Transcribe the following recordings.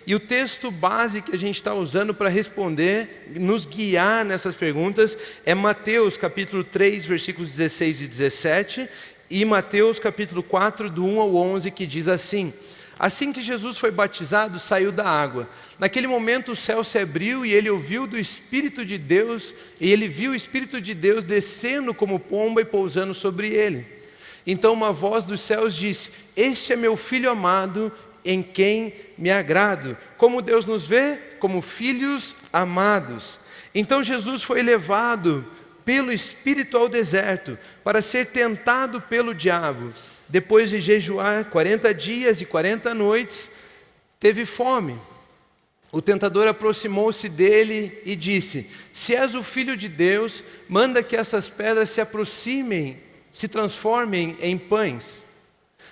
E o texto base que a gente está usando para responder, nos guiar nessas perguntas, é Mateus capítulo 3, versículos 16 e 17, e Mateus capítulo 4, do 1 ao 11, que diz assim: assim que Jesus foi batizado, saiu da água. Naquele momento o céu se abriu e ele ouviu do Espírito de Deus, e ele viu o Espírito de Deus descendo como pomba e pousando sobre ele. Então uma voz dos céus disse: este é meu Filho amado, em quem me agrado. Como Deus nos vê? Como filhos amados. Então Jesus foi levado pelo Espírito ao deserto, para ser tentado pelo diabo. Depois de jejuar 40 dias e 40 noites, teve fome. O tentador aproximou-se dele e disse: se és o Filho de Deus, manda que essas pedras se aproximem, se transformem em pães.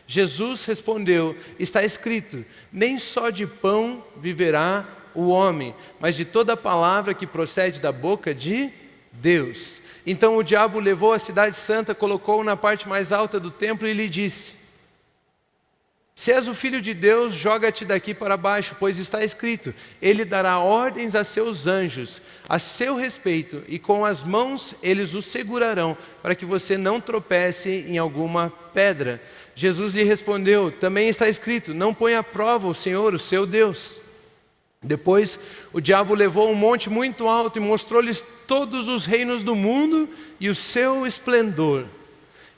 Jesus respondeu: está escrito, nem só de pão viverá o homem, mas de toda palavra que procede da boca de Deus. Então o diabo levou a cidade santa, colocou-o na parte mais alta do templo e lhe disse: se és o Filho de Deus, joga-te daqui para baixo, pois está escrito, ele dará ordens a seus anjos a seu respeito, e com as mãos eles o segurarão, para que você não tropece em alguma pedra. Jesus lhe respondeu: também está escrito, não ponha à prova o Senhor, o seu Deus. Depois o diabo levou um monte muito alto e mostrou-lhes todos os reinos do mundo e o seu esplendor.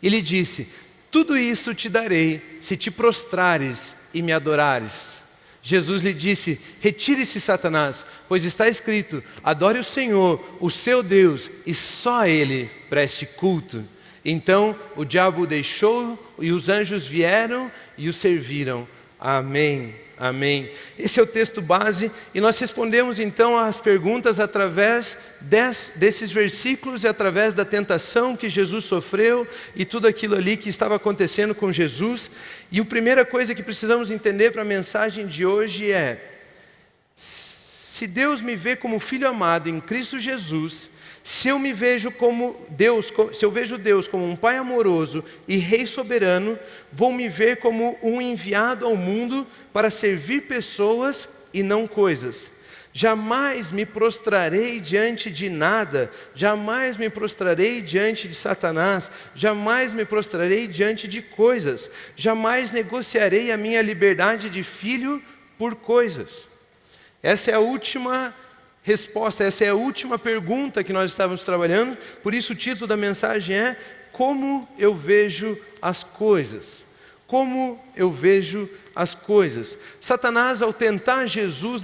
E lhe disse: tudo isso te darei, se te prostrares e me adorares. Jesus lhe disse: retire-se, Satanás, pois está escrito, adore o Senhor, o seu Deus, e só a Ele preste culto. Então o diabo o deixou e os anjos vieram e o serviram. Amém. Amém. Esse é o texto base e nós respondemos então às perguntas através desses versículos e através da tentação que Jesus sofreu e tudo aquilo ali que estava acontecendo com Jesus. E a primeira coisa que precisamos entender para a mensagem de hoje é: se Deus me vê como filho amado em Cristo Jesus, se eu vejo Deus como um Pai amoroso e Rei soberano, vou me ver como um enviado ao mundo para servir pessoas e não coisas. Jamais me prostrarei diante de nada, jamais me prostrarei diante de Satanás, jamais me prostrarei diante de coisas, jamais negociarei a minha liberdade de filho por coisas. Essa é a última resposta, essa é a última pergunta que nós estávamos trabalhando, por isso o título da mensagem é: como eu vejo as coisas? Como eu vejo as coisas? Satanás, ao tentar Jesus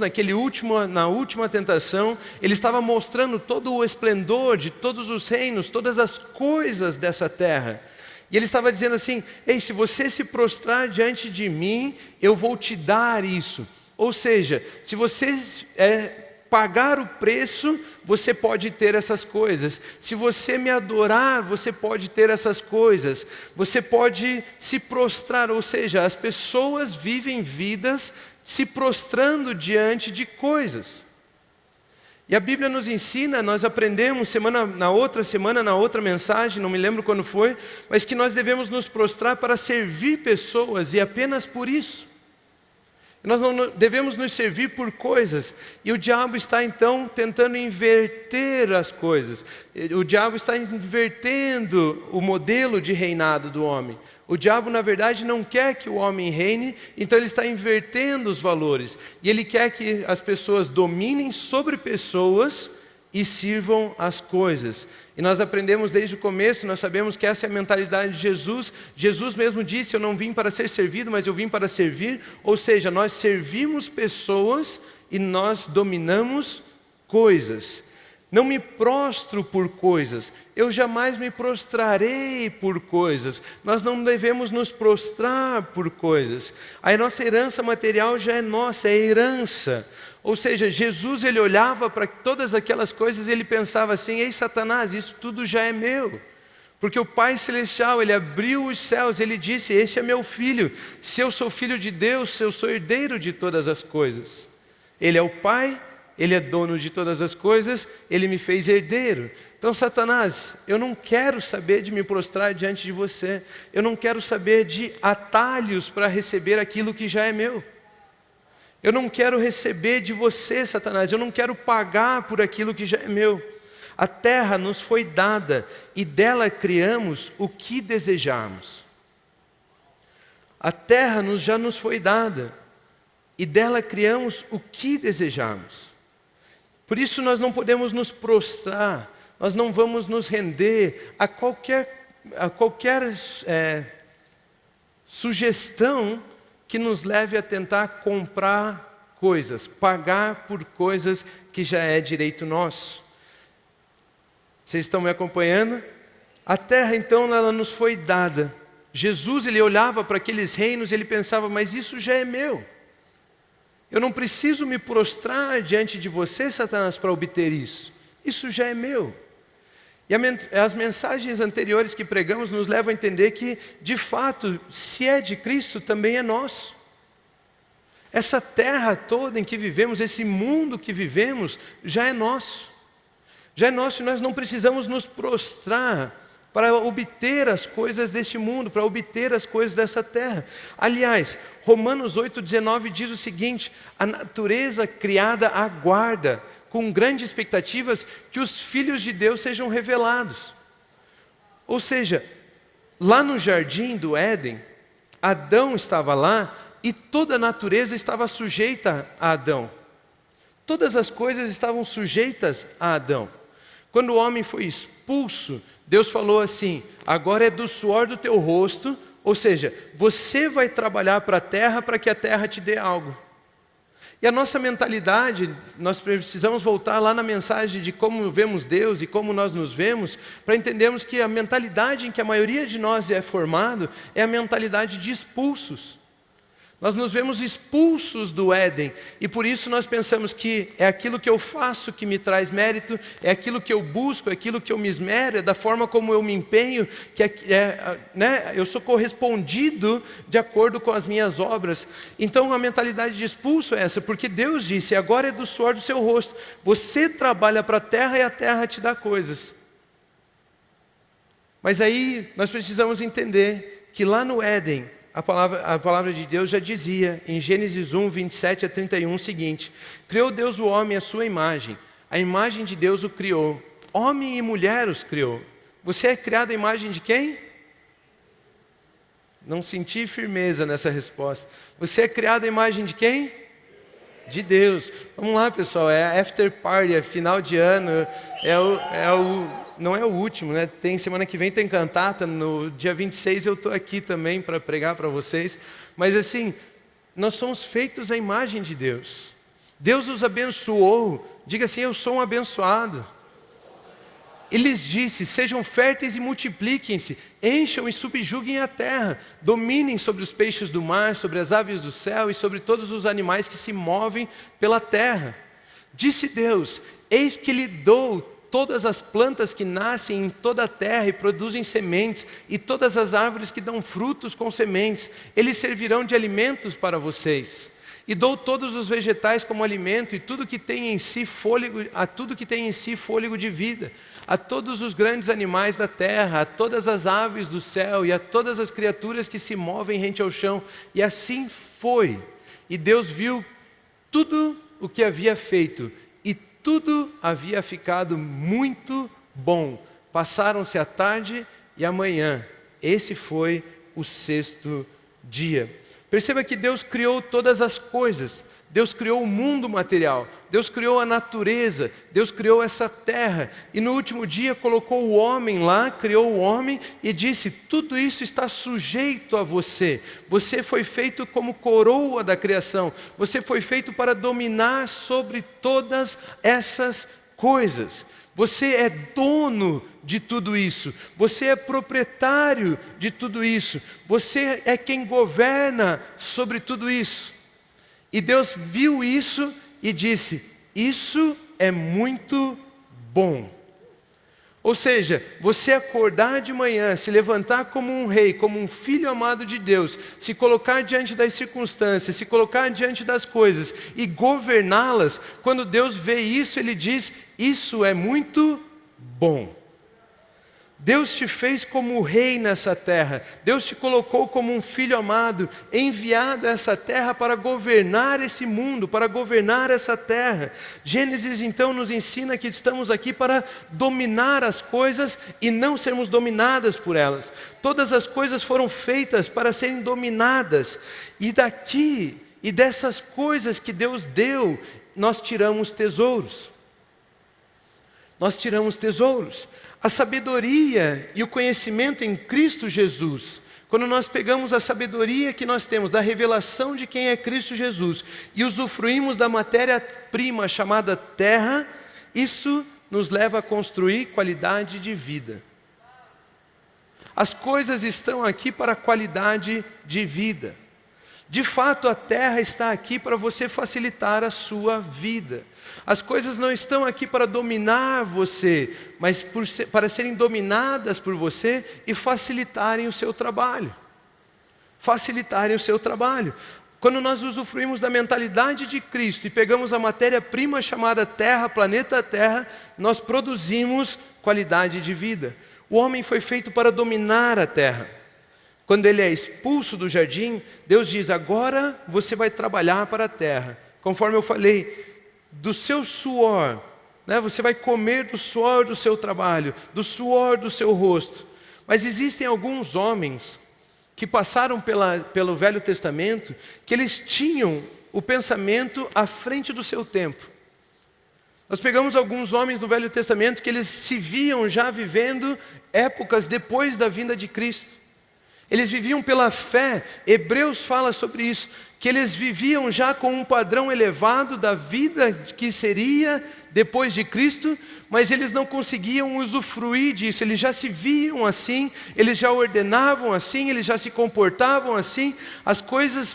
na última tentação, ele estava mostrando todo o esplendor de todos os reinos, todas as coisas dessa terra. E ele estava dizendo assim: ei, se você se prostrar diante de mim, eu vou te dar isso. Ou seja, se você pagar o preço, você pode ter essas coisas. Se você me adorar, você pode ter essas coisas. Você pode se prostrar, ou seja, as pessoas vivem vidas se prostrando diante de coisas. E a Bíblia nos ensina, nós aprendemos na outra mensagem, não me lembro quando foi, mas que nós devemos nos prostrar para servir pessoas e apenas por isso. Nós não devemos nos servir por coisas. E o diabo está então tentando inverter as coisas. O diabo está invertendo o modelo de reinado do homem. O diabo, na verdade, não quer que o homem reine, então ele está invertendo os valores. E ele quer que as pessoas dominem sobre pessoas e sirvam as coisas. E nós aprendemos desde o começo, nós sabemos que essa é a mentalidade de Jesus. Jesus mesmo disse: eu não vim para ser servido, mas eu vim para servir. Ou seja, nós servimos pessoas e nós dominamos coisas. Não me prostro por coisas, eu jamais me prostrarei por coisas. Nós não devemos nos prostrar por coisas. A nossa herança material já é nossa, é herança. Ou seja, Jesus, ele olhava para todas aquelas coisas e ele pensava assim: ei, Satanás, isso tudo já é meu. Porque o Pai Celestial, ele abriu os céus, ele disse: este é meu filho. Se eu sou filho de Deus, eu sou herdeiro de todas as coisas. Ele é o Pai, ele é dono de todas as coisas, ele me fez herdeiro. Então, Satanás, eu não quero saber de me prostrar diante de você. Eu não quero saber de atalhos para receber aquilo que já é meu. Eu não quero receber de você, Satanás, eu não quero pagar por aquilo que já é meu. A terra nos foi dada e dela criamos o que desejarmos. A terra já nos foi dada e dela criamos o que desejarmos. Por isso nós não podemos nos prostrar, nós não vamos nos render a qualquer sugestão que nos leve a tentar comprar coisas, pagar por coisas que já é direito nosso. Vocês estão me acompanhando? A terra então ela nos foi dada. Jesus ele olhava para aqueles reinos e ele pensava, mas isso já é meu. Eu não preciso me prostrar diante de você, Satanás, para obter isso. Isso já é meu. E as mensagens anteriores que pregamos nos levam a entender que, de fato, se é de Cristo, também é nosso. Essa terra toda em que vivemos, esse mundo que vivemos, já é nosso. Já é nosso e nós não precisamos nos prostrar para obter as coisas deste mundo, para obter as coisas dessa terra. Aliás, Romanos 8,19 diz o seguinte: a natureza criada aguarda, com grandes expectativas, que os filhos de Deus sejam revelados. Ou seja, lá no jardim do Éden, Adão estava lá e toda a natureza estava sujeita a Adão. Todas as coisas estavam sujeitas a Adão. Quando o homem foi expulso, Deus falou assim: agora é do suor do teu rosto, ou seja, você vai trabalhar para a terra para que a terra te dê algo. E a nossa mentalidade, nós precisamos voltar lá na mensagem de como vemos Deus e como nós nos vemos, para entendermos que a mentalidade em que a maioria de nós é formado é a mentalidade de expulsos. Nós nos vemos expulsos do Éden e por isso nós pensamos que é aquilo que eu faço que me traz mérito, é aquilo que eu busco, é aquilo que eu me esmero, é da forma como eu me empenho, eu sou correspondido de acordo com as minhas obras. Então a mentalidade de expulso é essa, porque Deus disse: agora é do suor do seu rosto, você trabalha para a terra e a terra te dá coisas. Mas aí nós precisamos entender que lá no Éden, a palavra de Deus já dizia, em Gênesis 1, 27 a 31, o seguinte: criou Deus o homem à sua imagem, a imagem de Deus o criou, homem e mulher os criou. Você é criado à imagem de quem? Não senti firmeza nessa resposta. Você é criado à imagem de quem? De Deus. Vamos lá, pessoal, é after party, é final de ano, não é o último, né? Semana que vem tem cantata, no dia 26 eu estou aqui também para pregar para vocês. Mas assim, nós somos feitos à imagem de Deus. Deus nos abençoou, diga assim: eu sou um abençoado. Ele lhes disse: sejam férteis e multipliquem-se, encham e subjuguem a terra, dominem sobre os peixes do mar, sobre as aves do céu e sobre todos os animais que se movem pela terra. Disse Deus: eis que lhe dou todas as plantas que nascem em toda a terra e produzem sementes, e todas as árvores que dão frutos com sementes, eles servirão de alimentos para vocês. E dou todos os vegetais como alimento, e tudo que tem em si fôlego, a tudo que tem em si fôlego de vida, a todos os grandes animais da terra, a todas as aves do céu, e a todas as criaturas que se movem rente ao chão. E assim foi. E Deus viu tudo o que havia feito, e tudo havia ficado muito bom. Passaram-se a tarde e a manhã. Esse foi o sexto dia. Perceba que Deus criou todas as coisas. Deus criou o mundo material, Deus criou a natureza, Deus criou essa terra, e no último dia colocou o homem lá, criou o homem e disse: tudo isso está sujeito a você. Você foi feito como coroa da criação, você foi feito para dominar sobre todas essas coisas. Você é dono de tudo isso, você é proprietário de tudo isso, você é quem governa sobre tudo isso. E Deus viu isso e disse: isso é muito bom. Ou seja, você acordar de manhã, se levantar como um rei, como um filho amado de Deus, se colocar diante das circunstâncias, se colocar diante das coisas e governá-las, quando Deus vê isso, Ele diz: isso é muito bom. Deus te fez como rei nessa terra. Deus te colocou como um filho amado, enviado a essa terra para governar esse mundo, para governar essa terra. Gênesis então nos ensina que estamos aqui para dominar as coisas e não sermos dominadas por elas. Todas as coisas foram feitas para serem dominadas. E daqui, e dessas coisas que Deus deu, nós tiramos tesouros. Nós tiramos tesouros. A sabedoria e o conhecimento em Cristo Jesus, quando nós pegamos a sabedoria que nós temos da revelação de quem é Cristo Jesus e usufruímos da matéria-prima chamada terra, isso nos leva a construir qualidade de vida. As coisas estão aqui para qualidade de vida. De fato, a terra está aqui para você facilitar a sua vida. As coisas não estão aqui para dominar você, mas para serem dominadas por você e facilitarem o seu trabalho. Facilitarem o seu trabalho. Quando nós usufruímos da mentalidade de Cristo e pegamos a matéria-prima chamada terra, planeta Terra, nós produzimos qualidade de vida. O homem foi feito para dominar a terra. Quando ele é expulso do jardim, Deus diz: agora você vai trabalhar para a terra. Conforme eu falei, do seu suor, né? Você vai comer do suor do seu trabalho, do suor do seu rosto. Mas existem alguns homens que passaram pelo Velho Testamento, que eles tinham o pensamento à frente do seu tempo. Nós pegamos alguns homens no Velho Testamento que eles se viam já vivendo épocas depois da vinda de Cristo. Eles viviam pela fé. Hebreus fala sobre isso, que eles viviam já com um padrão elevado da vida que seria depois de Cristo, mas eles não conseguiam usufruir disso. Eles já se viam assim, eles já ordenavam assim, eles já se comportavam assim,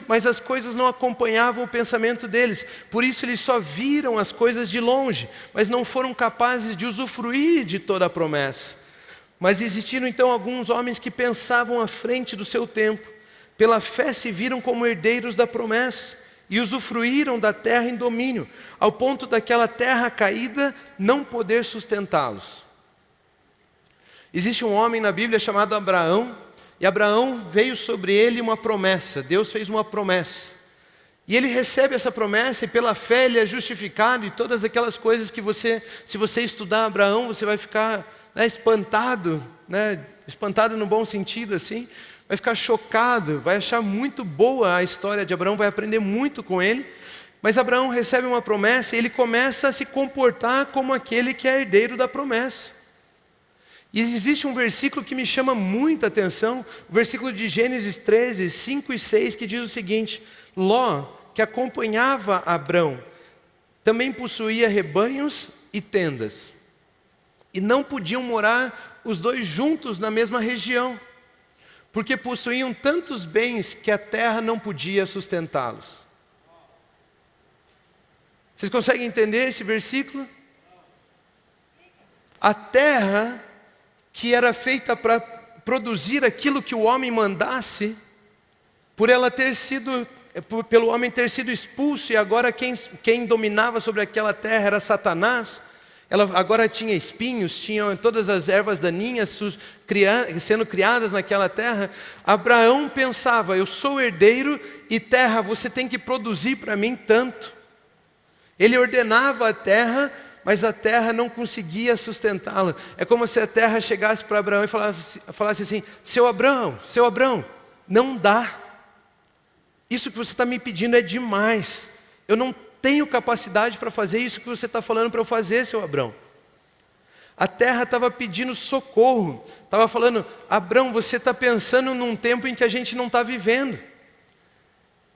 mas as coisas não acompanhavam o pensamento deles. Por isso eles só viram as coisas de longe, mas não foram capazes de usufruir de toda a promessa. Mas existiram então alguns homens que pensavam à frente do seu tempo. Pela fé se viram como herdeiros da promessa e usufruíram da terra em domínio, ao ponto daquela terra caída não poder sustentá-los. Existe um homem na Bíblia chamado Abraão, e Abraão veio sobre ele uma promessa. Deus fez uma promessa. E ele recebe essa promessa e pela fé ele é justificado, e todas aquelas coisas que se você estudar Abraão, você vai ficar espantado, espantado no bom sentido assim, vai ficar chocado, vai achar muito boa a história de Abraão, vai aprender muito com ele. Mas Abraão recebe uma promessa e ele começa a se comportar como aquele que é herdeiro da promessa. E existe um versículo que me chama muita atenção, o versículo de Gênesis 13, 5 e 6, que diz o seguinte: Ló, que acompanhava Abrão, também possuía rebanhos e tendas. E não podiam morar os dois juntos na mesma região, porque possuíam tantos bens que a terra não podia sustentá-los. Vocês conseguem entender esse versículo? A terra, que era feita para produzir aquilo que o homem mandasse, pelo homem ter sido expulso, e agora quem dominava sobre aquela terra era Satanás. Ela agora tinha espinhos, tinha todas as ervas daninhas sendo criadas naquela terra. Abraão pensava: eu sou herdeiro e terra, você tem que produzir para mim tanto. Ele ordenava a terra, mas a terra não conseguia sustentá-la. É como se a terra chegasse para Abraão e falasse assim: seu Abraão, não dá. Isso que você está me pedindo é demais. Eu não tenho capacidade para fazer isso que você está falando para eu fazer, seu Abrão. A terra estava pedindo socorro, estava falando: Abrão, você está pensando num tempo em que a gente não está vivendo.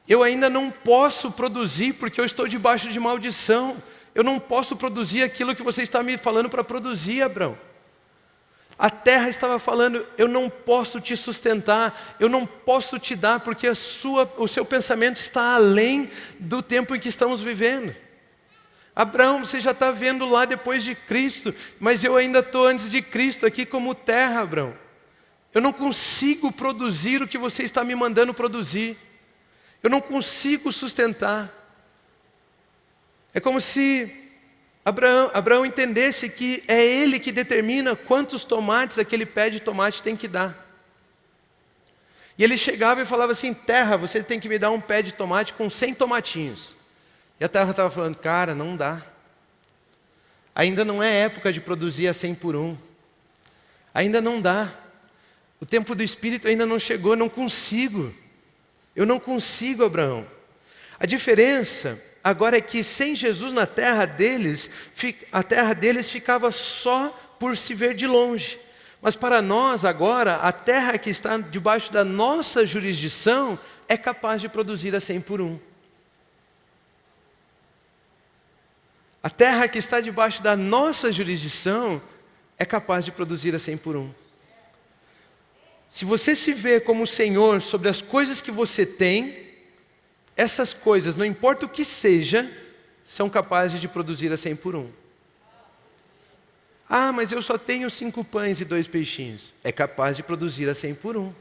Eu ainda não posso produzir porque eu estou debaixo de maldição. Eu não posso produzir aquilo que você está me falando para produzir, Abrão. A terra estava falando: eu não posso te sustentar, eu não posso te dar, porque o seu pensamento está além do tempo em que estamos vivendo. Abraão, você já está vendo lá depois de Cristo, mas eu ainda estou antes de Cristo aqui como terra, Abraão. Eu não consigo produzir o que você está me mandando produzir. Eu não consigo sustentar. É como se Abraão entendesse que é ele que determina quantos tomates aquele pé de tomate tem que dar. E ele chegava e falava assim: terra, você tem que me dar um pé de tomate com 100 tomatinhos. E a terra estava falando: cara, não dá. Ainda não é época de produzir a 100 por 1. Ainda não dá. O tempo do Espírito ainda não chegou, não consigo. Eu não consigo, Abraão. A diferença agora é que sem Jesus na terra deles, a terra deles ficava só por se ver de longe. Mas para nós agora, a terra que está debaixo da nossa jurisdição é capaz de produzir a 100 por 1. A terra que está debaixo da nossa jurisdição é capaz de produzir a 100 por 1. Se você se vê como Senhor sobre as coisas que você tem, essas coisas, não importa o que seja, são capazes de produzir a 100 por 1. Ah, mas eu só tenho 5 pães e 2 peixinhos. É capaz de produzir a 100 por 1.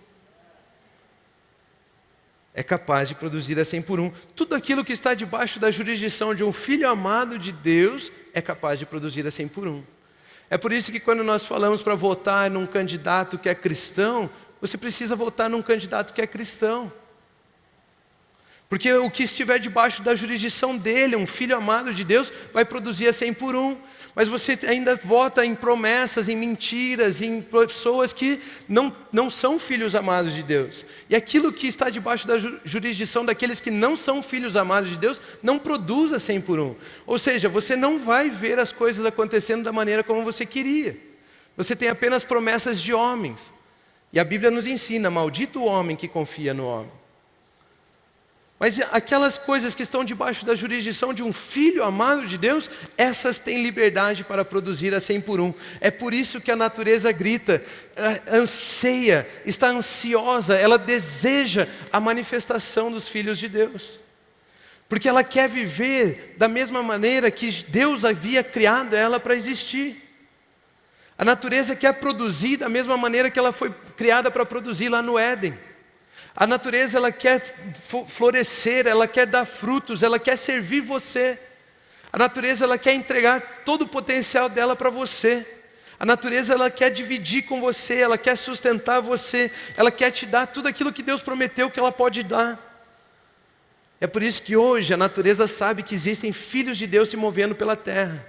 É capaz de produzir a 100 por 1. Tudo aquilo que está debaixo da jurisdição de um filho amado de Deus é capaz de produzir a 100 por 1. É por isso que quando nós falamos para votar num candidato que é cristão, você precisa votar num candidato que é cristão. Porque o que estiver debaixo da jurisdição dele, um filho amado de Deus, vai produzir a 100 por 1. Mas você ainda vota em promessas, em mentiras, em pessoas que não são filhos amados de Deus. E aquilo que está debaixo da jurisdição daqueles que não são filhos amados de Deus, não produz a 100 por 1. Ou seja, você não vai ver as coisas acontecendo da maneira como você queria. Você tem apenas promessas de homens. E a Bíblia nos ensina: maldito o homem que confia no homem. Mas aquelas coisas que estão debaixo da jurisdição de um filho amado de Deus, essas têm liberdade para produzir a 100 por 1. É por isso que a natureza grita, anseia, está ansiosa, ela deseja a manifestação dos filhos de Deus. Porque ela quer viver da mesma maneira que Deus havia criado ela para existir. A natureza quer produzir da mesma maneira que ela foi criada para produzir lá no Éden. A natureza, ela quer florescer, ela quer dar frutos, ela quer servir você. A natureza, ela quer entregar todo o potencial dela para você. A natureza, ela quer dividir com você, ela quer sustentar você, ela quer te dar tudo aquilo que Deus prometeu que ela pode dar. É por isso que hoje a natureza sabe que existem filhos de Deus se movendo pela terra,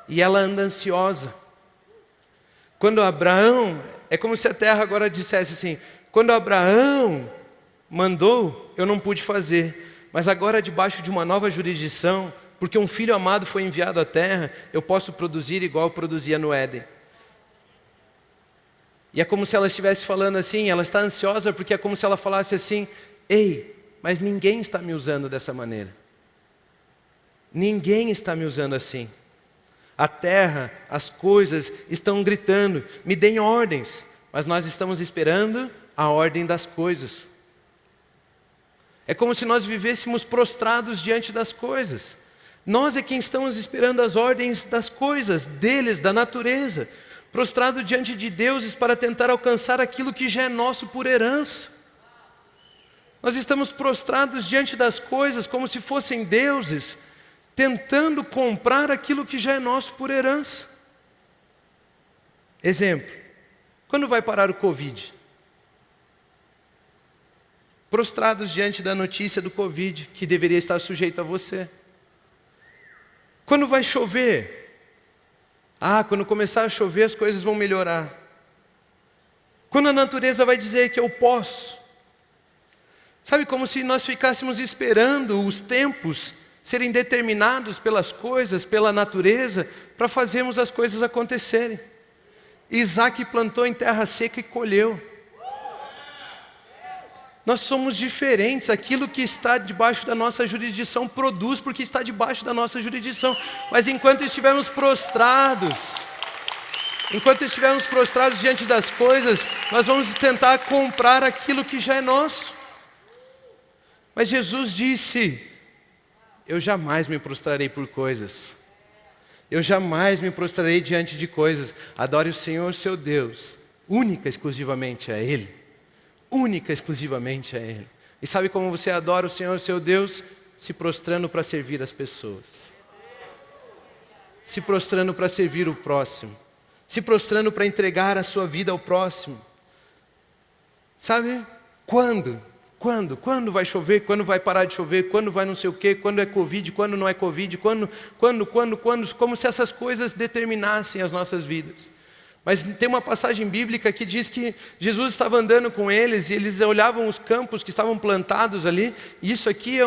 e ela anda ansiosa. Quando Abraão, é como se a terra agora dissesse assim: quando Abraão mandou, eu não pude fazer, mas agora debaixo de uma nova jurisdição, porque um filho amado foi enviado à terra, eu posso produzir igual eu produzia no Éden. E é como se ela estivesse falando assim, ela está ansiosa porque é como se ela falasse assim: ei, mas ninguém está me usando dessa maneira. Ninguém está me usando assim. A terra, as coisas estão gritando, me deem ordens, mas nós estamos esperando a ordem das coisas. É como se nós vivêssemos prostrados diante das coisas. Nós é quem estamos esperando as ordens das coisas, deles, da natureza. Prostrado diante de deuses para tentar alcançar aquilo que já é nosso por herança. Nós estamos prostrados diante das coisas como se fossem deuses, tentando comprar aquilo que já é nosso por herança. Exemplo: quando vai parar o Covid? Prostrados diante da notícia do Covid, que deveria estar sujeito a você. Quando vai chover? Quando começar a chover as coisas vão melhorar. Quando a natureza vai dizer que eu posso. Sabe, como se nós ficássemos esperando os tempos serem determinados pelas coisas, pela natureza, para fazermos as coisas acontecerem. Isaac plantou em terra seca e colheu. Nós somos diferentes, aquilo que está debaixo da nossa jurisdição produz porque está debaixo da nossa jurisdição. Mas enquanto estivermos prostrados diante das coisas, nós vamos tentar comprar aquilo que já é nosso. Mas Jesus disse: eu jamais me prostrarei por coisas. Eu jamais me prostrarei diante de coisas. Adore o Senhor, seu Deus, única, exclusivamente a Ele. Única, exclusivamente a Ele. E sabe como você adora o Senhor, seu Deus? Se prostrando para servir as pessoas. se prostrando para servir o próximo, se prostrando para entregar a sua vida ao próximo. Sabe? Quando? Quando vai chover? Quando vai parar de chover? Quando vai não sei o quê? Quando é Covid? Quando não é Covid? Quando? Como se essas coisas determinassem as nossas vidas. Mas tem uma passagem bíblica que diz que Jesus estava andando com eles e eles olhavam os campos que estavam plantados ali. E isso aqui é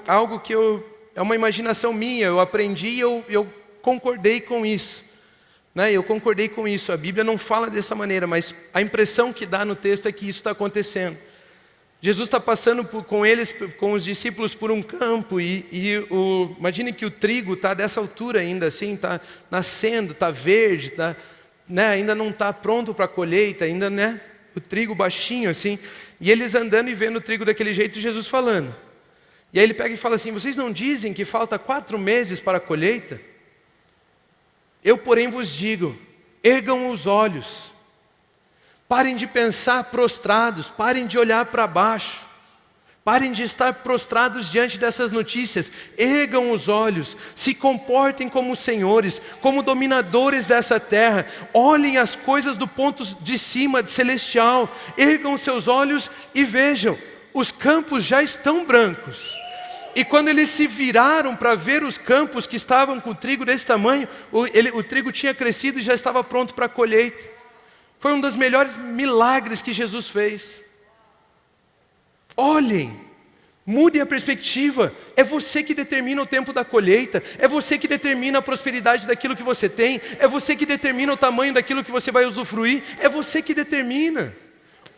algo que é uma imaginação minha, eu aprendi e eu concordei com isso. Eu concordei com isso, a Bíblia não fala dessa maneira, mas a impressão que dá no texto é que isso está acontecendo. Jesus está passando com eles, com os discípulos, por um campo imagine que o trigo está dessa altura ainda assim, está nascendo, está verde, ainda não está pronto para a colheita, ainda o trigo baixinho assim, e eles andando e vendo o trigo daquele jeito e Jesus falando. E aí ele pega e fala assim: vocês não dizem que falta 4 meses para a colheita? Eu, porém, vos digo, ergam os olhos, parem de pensar prostrados, parem de olhar para baixo, parem de estar prostrados diante dessas notícias, ergam os olhos, se comportem como senhores, como dominadores dessa terra, olhem as coisas do ponto de cima, celestial, ergam os seus olhos e vejam, os campos já estão brancos. E quando eles se viraram para ver os campos que estavam com trigo desse tamanho, o trigo tinha crescido e já estava pronto para a colheita. Foi um dos melhores milagres que Jesus fez. Olhem, mudem a perspectiva. É você que determina o tempo da colheita. É você que determina a prosperidade daquilo que você tem. É você que determina o tamanho daquilo que você vai usufruir. É você que determina.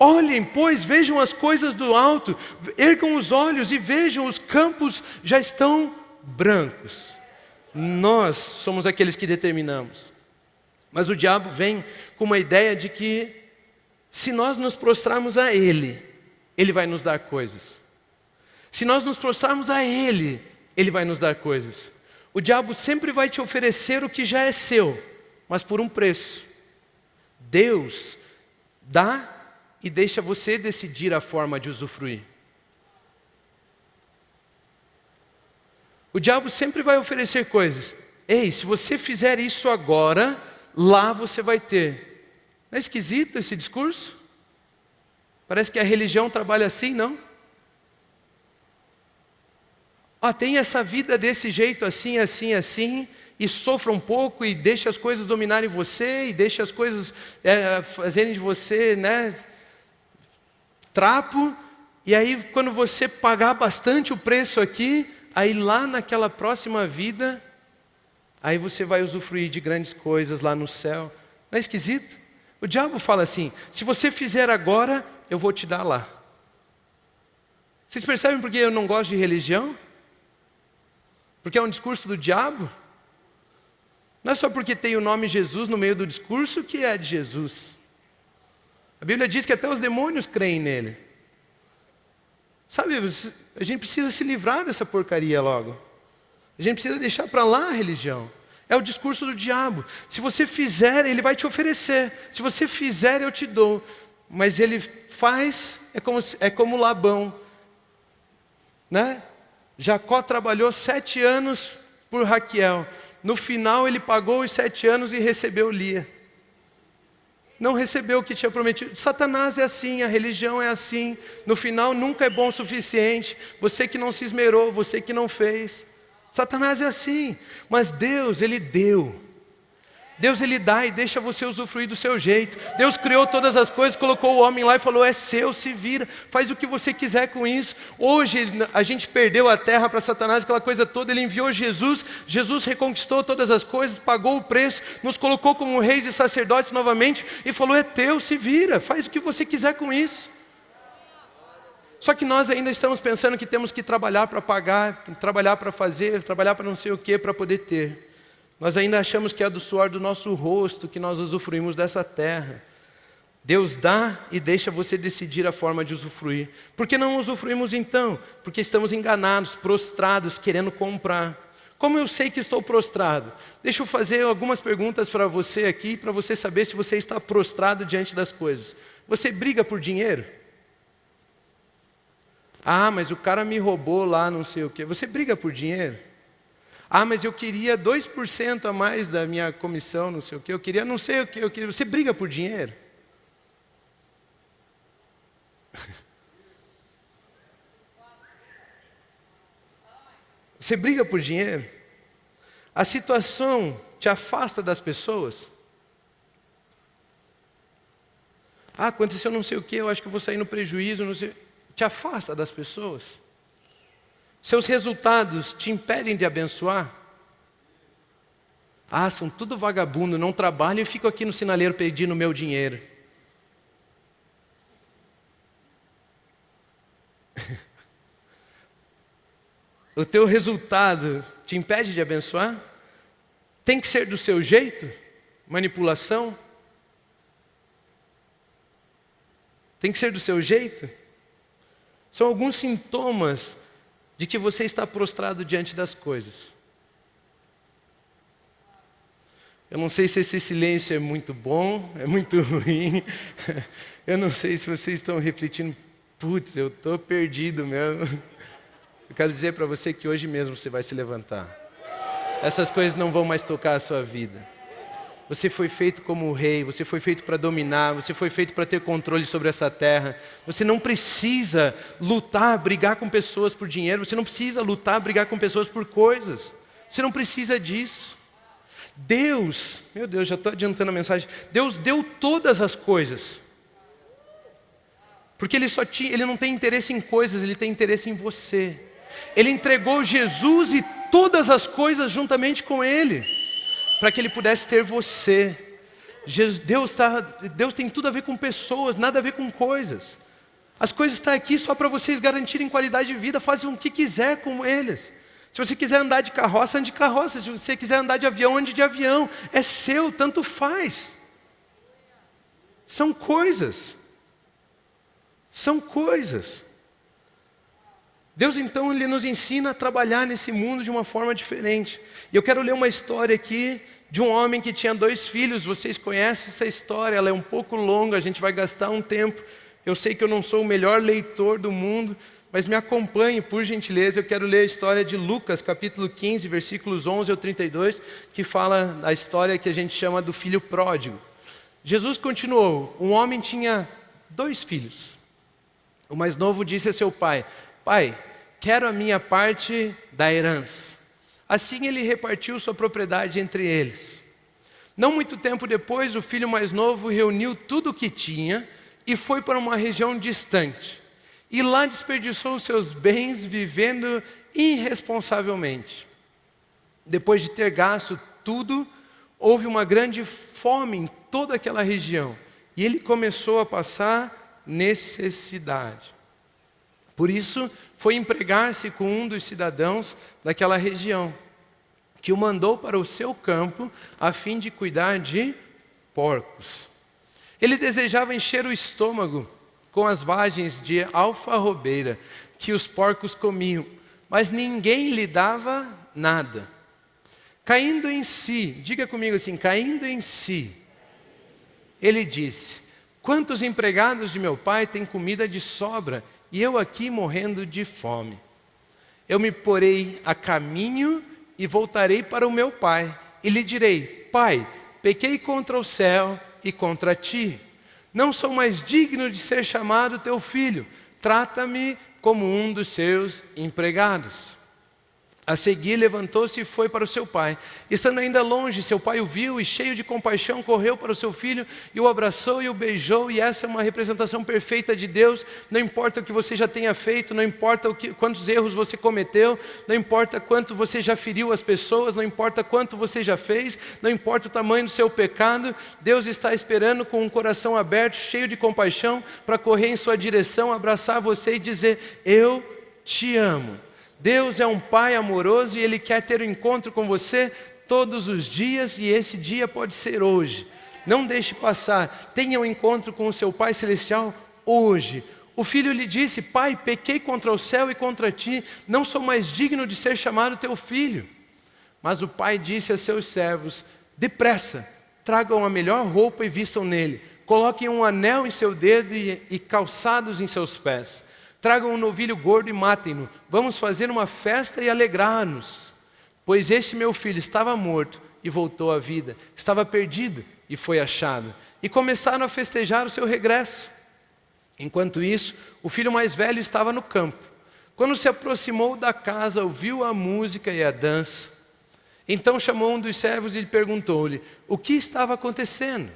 Olhem, pois, vejam as coisas do alto, ergam os olhos e vejam, os campos já estão brancos. Nós somos aqueles que determinamos. Mas o diabo vem com uma ideia de que, se nós nos prostrarmos a Ele, Ele vai nos dar coisas. Se nós nos prostrarmos a Ele, Ele vai nos dar coisas. O diabo sempre vai te oferecer o que já é seu, mas por um preço. Deus dá e deixa você decidir a forma de usufruir. O diabo sempre vai oferecer coisas. Ei, se você fizer isso agora, lá você vai ter. Não é esquisito esse discurso? Parece que a religião trabalha assim, não? Tem essa vida desse jeito, assim, assim, assim, e sofra um pouco, e deixa as coisas dominarem você, e deixa as coisas fazerem de você, trapo, e aí quando você pagar bastante o preço aqui, aí lá naquela próxima vida, aí você vai usufruir de grandes coisas lá no céu. Não é esquisito? O diabo fala assim: se você fizer agora, eu vou te dar lá. Vocês percebem por que eu não gosto de religião? Porque é um discurso do diabo? Não é só porque tem o nome Jesus no meio do discurso que é de Jesus. A Bíblia diz que até os demônios creem nele. Sabe, a gente precisa se livrar dessa porcaria logo. A gente precisa deixar para lá a religião. É o discurso do diabo. Se você fizer, ele vai te oferecer. Se você fizer, eu te dou. Mas ele faz, é como Labão. Jacó trabalhou 7 anos por Raquel. No final ele pagou os 7 anos e recebeu Lia. Não recebeu o que tinha prometido. Satanás é assim, a religião é assim. No final nunca é bom o suficiente. Você que não se esmerou, você que não fez. Satanás é assim. Mas Deus, Ele deu. Deus, Ele dá e deixa você usufruir do seu jeito. Deus criou todas as coisas, colocou o homem lá e falou: é seu, se vira, faz o que você quiser com isso. Hoje a gente perdeu a terra para Satanás, aquela coisa toda. Ele enviou Jesus, Jesus reconquistou todas as coisas, pagou o preço, nos colocou como reis e sacerdotes novamente e falou: é teu, se vira, faz o que você quiser com isso. Só que nós ainda estamos pensando que temos que trabalhar para pagar, trabalhar para fazer, trabalhar para não sei o que, para poder ter. Nós ainda achamos que é do suor do nosso rosto que nós usufruímos dessa terra. Deus dá e deixa você decidir a forma de usufruir. Por que não usufruímos então? Porque estamos enganados, prostrados, querendo comprar. Como eu sei que estou prostrado? Deixa eu fazer algumas perguntas para você aqui, para você saber se você está prostrado diante das coisas. Você briga por dinheiro? Mas o cara me roubou lá, não sei o quê. Você briga por dinheiro? Ah, mas eu queria 2% a mais da minha comissão, não sei o que. Eu queria não sei o que. Eu queria. Você briga por dinheiro? Você briga por dinheiro? A situação te afasta das pessoas? Ah, aconteceu não sei o que, eu acho que eu vou sair no prejuízo, não sei. Te afasta das pessoas? Seus resultados te impedem de abençoar? Ah, são tudo vagabundo, não trabalham e fico aqui no sinaleiro pedindo meu dinheiro. O teu resultado te impede de abençoar? Tem que ser do seu jeito? Manipulação? Tem que ser do seu jeito? São alguns sintomas de que você está prostrado diante das coisas. Eu não sei se esse silêncio é muito bom, é muito ruim. Eu não sei se vocês estão refletindo, putz, eu estou perdido mesmo. Eu quero dizer para você que hoje mesmo você vai se levantar. Essas coisas não vão mais tocar a sua vida. Você foi feito como rei, você foi feito para dominar, você foi feito para ter controle sobre essa terra. Você não precisa lutar, brigar com pessoas por dinheiro, você não precisa lutar, brigar com pessoas por coisas. Você não precisa disso. Deus, meu Deus, já estou adiantando a mensagem. Deus deu todas as coisas. Porque Ele não tem interesse em coisas, Ele tem interesse em você. Ele entregou Jesus e todas as coisas juntamente com Ele, para que Ele pudesse ter você. Deus tem tudo a ver com pessoas, nada a ver com coisas. As coisas estão aqui só para vocês garantirem qualidade de vida, façam o que quiser com eles. Se você quiser andar de carroça, ande de carroça. Se você quiser andar de avião, ande de avião. É seu, tanto faz. São coisas. São coisas. Deus então Ele nos ensina a trabalhar nesse mundo de uma forma diferente. E eu quero ler uma história aqui de um homem que tinha 2 filhos. Vocês conhecem essa história, ela é um pouco longa, a gente vai gastar um tempo. Eu sei que eu não sou o melhor leitor do mundo, mas me acompanhe, por gentileza. Eu quero ler a história de Lucas, capítulo 15, versículos 11 ao 32, que fala a história que a gente chama do filho pródigo. Jesus continuou: um homem tinha 2 filhos. O mais novo disse a seu pai: Pai, quero a minha parte da herança. Assim ele repartiu sua propriedade entre eles. Não muito tempo depois, o filho mais novo reuniu tudo o que tinha e foi para uma região distante. E lá desperdiçou os seus bens vivendo irresponsavelmente. Depois de ter gasto tudo, houve uma grande fome em toda aquela região. E ele começou a passar necessidade. Por isso, foi empregar-se com um dos cidadãos daquela região, que o mandou para o seu campo a fim de cuidar de porcos. Ele desejava encher o estômago com as vagens de alfarrobeira que os porcos comiam, mas ninguém lhe dava nada. Caindo em si, diga comigo assim, caindo em si, ele disse: quantos empregados de meu pai têm comida de sobra e eu aqui morrendo de fome? Eu me porei a caminho e voltarei para o meu pai e lhe direi: Pai, pequei contra o céu e contra ti. Não sou mais digno de ser chamado teu filho. Trata-me como um dos seus empregados. A seguir levantou-se e foi para o seu pai. Estando ainda longe, seu pai o viu e, cheio de compaixão, correu para o seu filho e o abraçou e o beijou. E essa é uma representação perfeita de Deus. Não importa o que você já tenha feito, não importa quantos erros você cometeu, não importa quanto você já feriu as pessoas, não importa quanto você já fez, não importa o tamanho do seu pecado, Deus está esperando com um coração aberto, cheio de compaixão, para correr em sua direção, abraçar você e dizer: eu te amo. Deus é um Pai amoroso e Ele quer ter um encontro com você todos os dias, e esse dia pode ser hoje. Não deixe passar, tenha um encontro com o seu Pai Celestial hoje. O filho lhe disse: Pai, pequei contra o céu e contra ti, não sou mais digno de ser chamado teu filho. Mas o pai disse a seus servos: depressa, tragam a melhor roupa e vistam nele, coloquem um anel em seu dedo e calçados em seus pés. Tragam um novilho gordo e matem-no. Vamos fazer uma festa e alegrar-nos. Pois este meu filho estava morto e voltou à vida, estava perdido e foi achado. E começaram a festejar o seu regresso. Enquanto isso, o filho mais velho estava no campo. Quando se aproximou da casa, ouviu a música e a dança. Então chamou um dos servos e lhe perguntou-lhe o que estava acontecendo.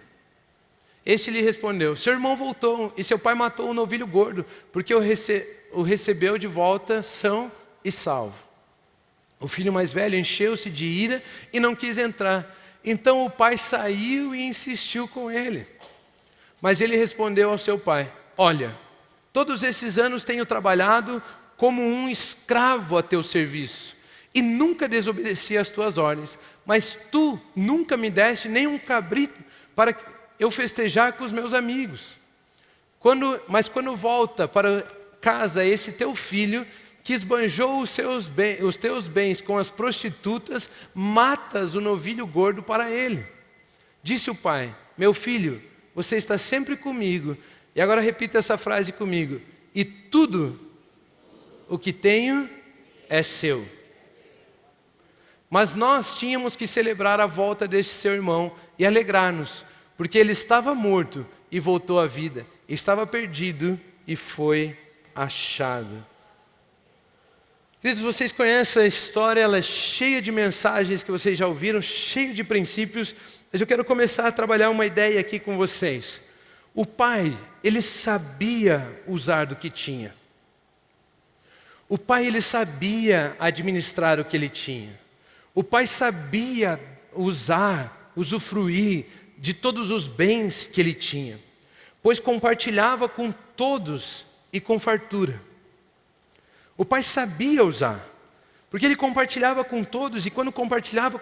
Este lhe respondeu: seu irmão voltou e seu pai matou um novilho gordo, porque o recebeu de volta são e salvo. O filho mais velho encheu-se de ira e não quis entrar. Então o pai saiu e insistiu com ele. Mas ele respondeu ao seu pai: olha, todos esses anos tenho trabalhado como um escravo a teu serviço e nunca desobedeci às tuas ordens, mas tu nunca me deste nem um cabrito para eu festejar com os meus amigos. Mas quando volta para casa esse teu filho, que esbanjou os teus bens com as prostitutas, matas o novilho gordo para ele. Disse o pai: meu filho, você está sempre comigo. E agora repita essa frase comigo: e tudo o que tenho é seu. Mas nós tínhamos que celebrar a volta deste seu irmão e alegrar-nos, porque ele estava morto e voltou à vida, estava perdido e foi achado. Queridos, vocês conhecem a história, ela é cheia de mensagens que vocês já ouviram, cheia de princípios, mas eu quero começar a trabalhar uma ideia aqui com vocês. O pai, ele sabia usar do que tinha. O pai, ele sabia administrar o que ele tinha. O pai sabia usar, usufruir de todos os bens que ele tinha, pois compartilhava com todos e com fartura. O pai sabia usar, porque ele compartilhava com todos e quando compartilhava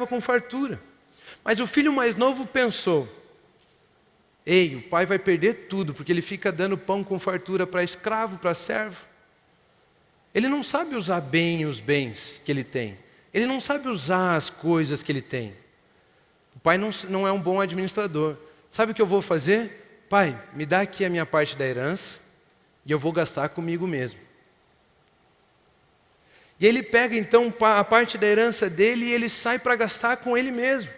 com fartura. Mas o filho mais novo pensou: ei, o pai vai perder tudo, porque ele fica dando pão com fartura para escravo, para servo. Ele não sabe usar bem os bens que ele tem. Ele não sabe usar as coisas que ele tem. O pai não é um bom administrador. Sabe o que eu vou fazer? Pai, me dá aqui a minha parte da herança e eu vou gastar comigo mesmo. E ele pega então a parte da herança dele e ele sai para gastar com ele mesmo.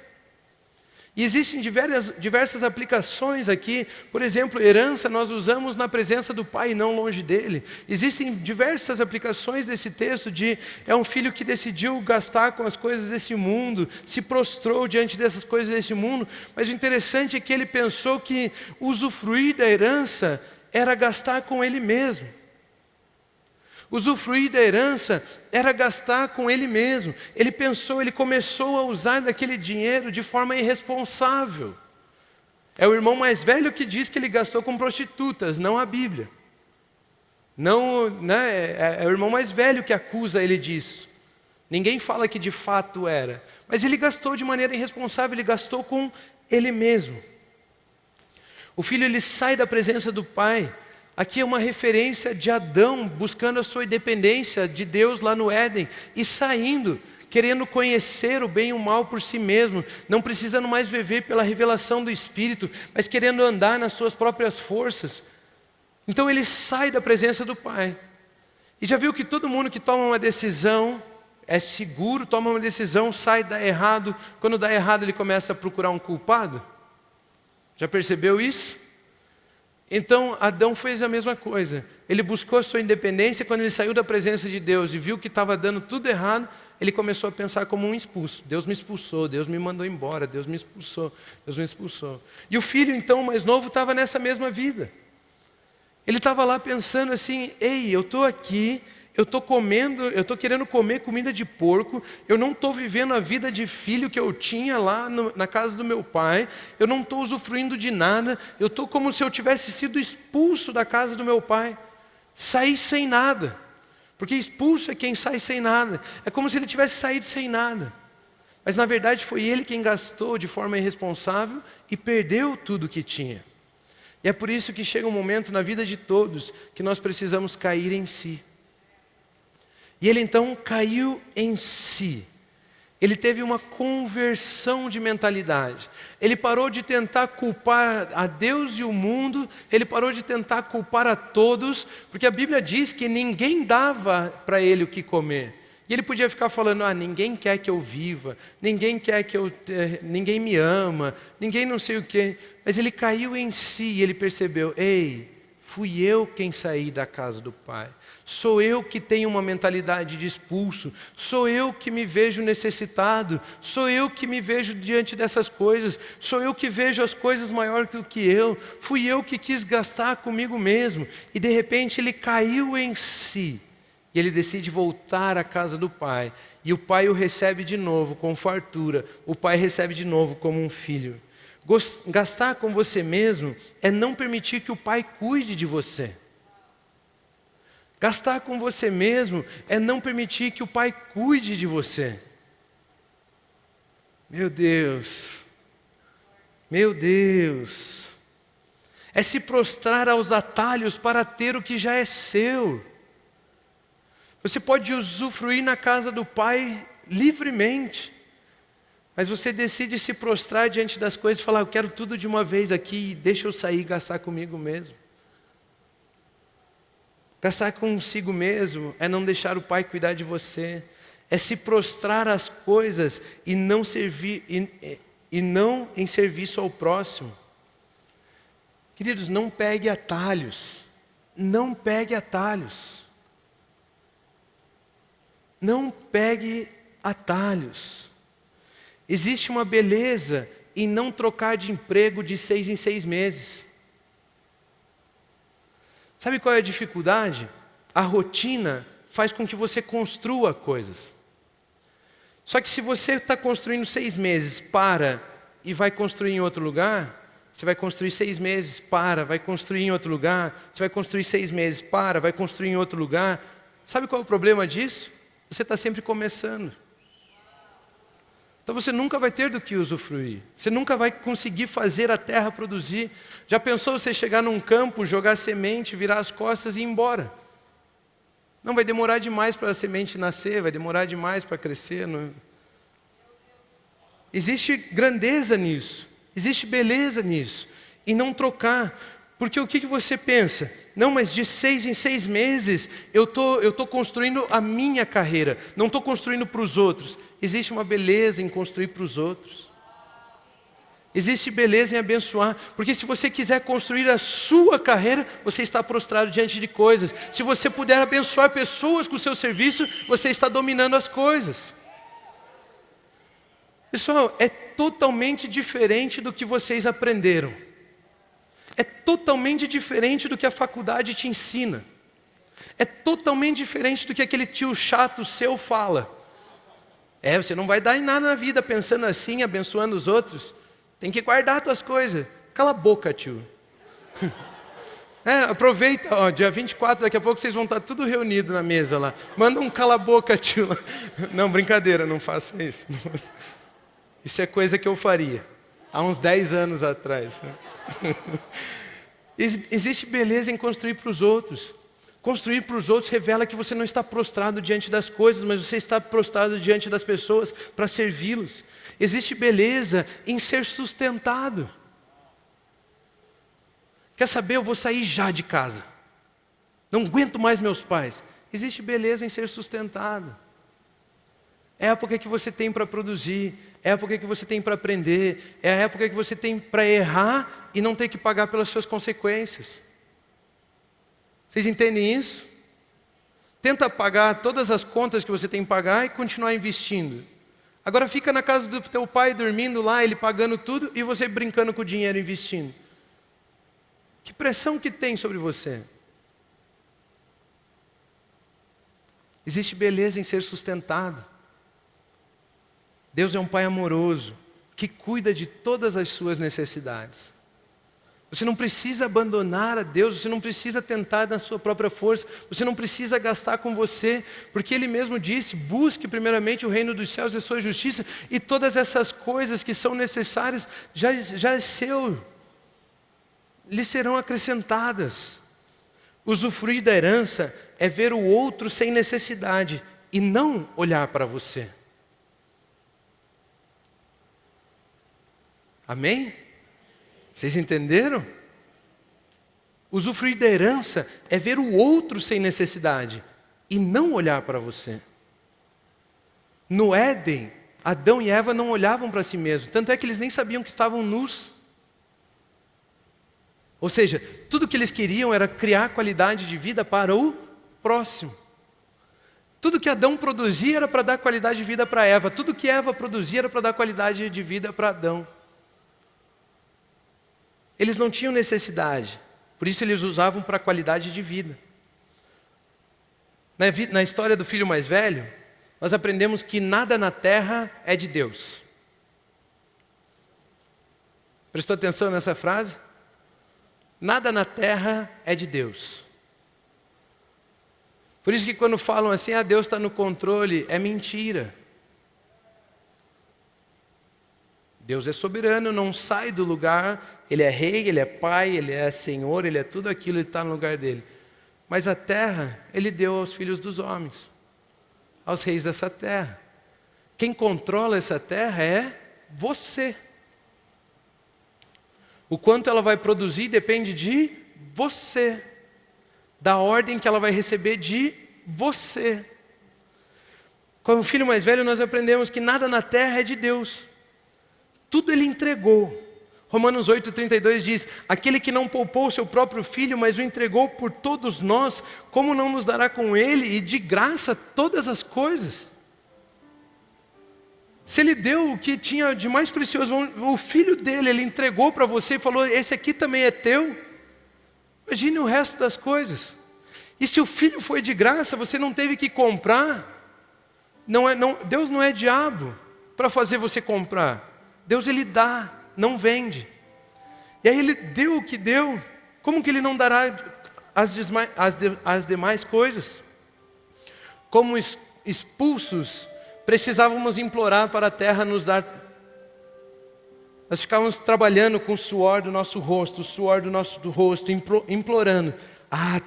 E existem diversas aplicações aqui. Por exemplo, herança nós usamos na presença do pai e não longe dele. Existem diversas aplicações desse texto é um filho que decidiu gastar com as coisas desse mundo, se prostrou diante dessas coisas desse mundo. Mas o interessante é que ele pensou que usufruir da herança era gastar com ele mesmo. Usufruir da herança era gastar com ele mesmo. Ele começou a usar daquele dinheiro de forma irresponsável. É o irmão mais velho que diz que ele gastou com prostitutas, não a Bíblia. Não, né, é o irmão mais velho que acusa ele disso. Ninguém fala que de fato era. Mas ele gastou de maneira irresponsável, ele gastou com ele mesmo. O filho, ele sai da presença do pai. Aqui é uma referência de Adão buscando a sua independência de Deus lá no Éden e saindo, querendo conhecer o bem e o mal por si mesmo, não precisando mais viver pela revelação do Espírito, mas querendo andar nas suas próprias forças. Então ele sai da presença do Pai. E já viu que todo mundo que toma uma decisão é seguro, toma uma decisão, sai, dá errado. Quando dá errado ele começa a procurar um culpado? Já percebeu isso? Então Adão fez a mesma coisa. Ele buscou a sua independência. Quando ele saiu da presença de Deus e viu que estava dando tudo errado, ele começou a pensar como um expulso. Deus me expulsou, Deus me mandou embora, Deus me expulsou, Deus me expulsou. E o filho então mais novo estava nessa mesma vida. Ele estava lá pensando assim: ei, eu estou aqui, eu estou comendo, eu estou querendo comer comida de porco, eu não estou vivendo a vida de filho que eu tinha lá na casa do meu pai, eu não estou usufruindo de nada, eu estou como se eu tivesse sido expulso da casa do meu pai, saí sem nada, porque expulso é quem sai sem nada, é como se ele tivesse saído sem nada, mas na verdade foi ele quem gastou de forma irresponsável e perdeu tudo o que tinha. E é por isso que chega um momento na vida de todos que nós precisamos cair em si. E ele então caiu em si. Ele teve uma conversão de mentalidade. Ele parou de tentar culpar a Deus e o mundo. Ele parou de tentar culpar a todos. Porque a Bíblia diz que ninguém dava para ele o que comer. E ele podia ficar falando, ninguém quer que eu viva, ninguém me ama, ninguém não sei o quê. Mas ele caiu em si e ele percebeu, ei, fui eu quem saí da casa do Pai. Sou eu que tenho uma mentalidade de expulso. Sou eu que me vejo necessitado. Sou eu que me vejo diante dessas coisas. Sou eu que vejo as coisas maior do que eu. Fui eu que quis gastar comigo mesmo. E de repente ele caiu em si. E ele decide voltar à casa do Pai. E o Pai o recebe de novo com fartura. O Pai recebe de novo como um filho. Gastar com você mesmo é não permitir que o Pai cuide de você. Gastar com você mesmo é não permitir que o Pai cuide de você. Meu Deus. Meu Deus. É se prostrar aos atalhos para ter o que já é seu. Você pode usufruir na casa do Pai livremente. Mas você decide se prostrar diante das coisas e falar, eu quero tudo de uma vez aqui, deixa eu sair e gastar comigo mesmo. Gastar consigo mesmo é não deixar o Pai cuidar de você. É se prostrar às coisas e não em serviço ao próximo. Queridos, não pegue atalhos. Não pegue atalhos. Não pegue atalhos. Existe uma beleza em não trocar de emprego de 6 em 6 meses. Sabe qual é a dificuldade? A rotina faz com que você construa coisas. Só que se você está construindo 6 meses, para e vai construir em outro lugar, você vai construir 6 meses, para, vai construir em outro lugar, você vai construir 6 meses, para, vai construir em outro lugar. Sabe qual é o problema disso? Você está sempre começando. Então você nunca vai ter do que usufruir. Você nunca vai conseguir fazer a terra produzir. Já pensou você chegar num campo, jogar semente, virar as costas e ir embora? Não, vai demorar demais para a semente nascer, vai demorar demais para crescer. Não... Existe grandeza nisso, existe beleza nisso. E não trocar. Porque o que você pensa? Não, mas de 6 em 6 meses eu tô construindo a minha carreira, não estou construindo para os outros. Existe uma beleza em construir para os outros. Existe beleza em abençoar, porque se você quiser construir a sua carreira, você está prostrado diante de coisas. Se você puder abençoar pessoas com o seu serviço, você está dominando as coisas. Pessoal, é totalmente diferente do que vocês aprenderam. É totalmente diferente do que a faculdade te ensina. É totalmente diferente do que aquele tio chato seu fala. Você não vai dar em nada na vida pensando assim, abençoando os outros. Tem que guardar as tuas coisas. Cala a boca, tio. Aproveita, dia 24, daqui a pouco vocês vão estar tudo reunidos na mesa lá. Manda um cala a boca, tio. Não, brincadeira, não faça isso. Isso é coisa que eu faria há uns 10 anos atrás. Existe beleza em construir para os outros. Construir para os outros revela que você não está prostrado diante das coisas, mas você está prostrado diante das pessoas para servi-los. Existe beleza em ser sustentado. Quer saber? Eu vou sair já de casa. Não aguento mais meus pais. Existe beleza em ser sustentado. É a época que você tem para produzir, é a época que você tem para aprender, é a época que você tem para errar e não ter que pagar pelas suas consequências. Vocês entendem isso? Tenta pagar todas as contas que você tem que pagar e continuar investindo. Agora fica na casa do teu pai dormindo lá, ele pagando tudo e você brincando com o dinheiro investindo. Que pressão que tem sobre você? Existe beleza em ser sustentado. Deus é um Pai amoroso, que cuida de todas as suas necessidades. Você não precisa abandonar a Deus, você não precisa tentar na sua própria força, você não precisa gastar com você, porque Ele mesmo disse, busque primeiramente o reino dos céus e a sua justiça, e todas essas coisas que são necessárias já é seu, lhe serão acrescentadas. Usufruir da herança é ver o outro sem necessidade, e não olhar para você. Amém? Vocês entenderam? Usufruir da herança é ver o outro sem necessidade e não olhar para você. No Éden, Adão e Eva não olhavam para si mesmos, tanto é que eles nem sabiam que estavam nus. Ou seja, tudo que eles queriam era criar qualidade de vida para o próximo. Tudo que Adão produzia era para dar qualidade de vida para Eva, tudo que Eva produzia era para dar qualidade de vida para Adão. Eles não tinham necessidade, por isso eles usavam para qualidade de vida. Na história do filho mais velho, nós aprendemos que nada na terra é de Deus. Prestou atenção nessa frase? Nada na terra é de Deus. Por isso que quando falam assim, Deus está no controle, é mentira. Deus é soberano, não sai do lugar, Ele é rei, Ele é pai, Ele é senhor, Ele é tudo aquilo, Ele está no lugar dele. Mas a terra, Ele deu aos filhos dos homens, aos reis dessa terra. Quem controla essa terra é você. O quanto ela vai produzir depende de você, da ordem que ela vai receber de você. Com o filho mais velho nós aprendemos que nada na terra é de Deus. Tudo Ele entregou. Romanos 8,32 diz, aquele que não poupou o seu próprio filho, mas o entregou por todos nós, como não nos dará com Ele e de graça todas as coisas? Se Ele deu o que tinha de mais precioso, o filho dele, Ele entregou para você e falou, esse aqui também é teu. Imagine o resto das coisas. E se o filho foi de graça, você não teve que comprar. Deus não é diabo para fazer você comprar. Deus Ele dá, não vende. E aí Ele deu o que deu, como que Ele não dará as demais coisas? Como expulsos, precisávamos implorar para a terra nos dar. Nós ficávamos trabalhando com o suor do nosso rosto, o suor do nosso rosto, implorando.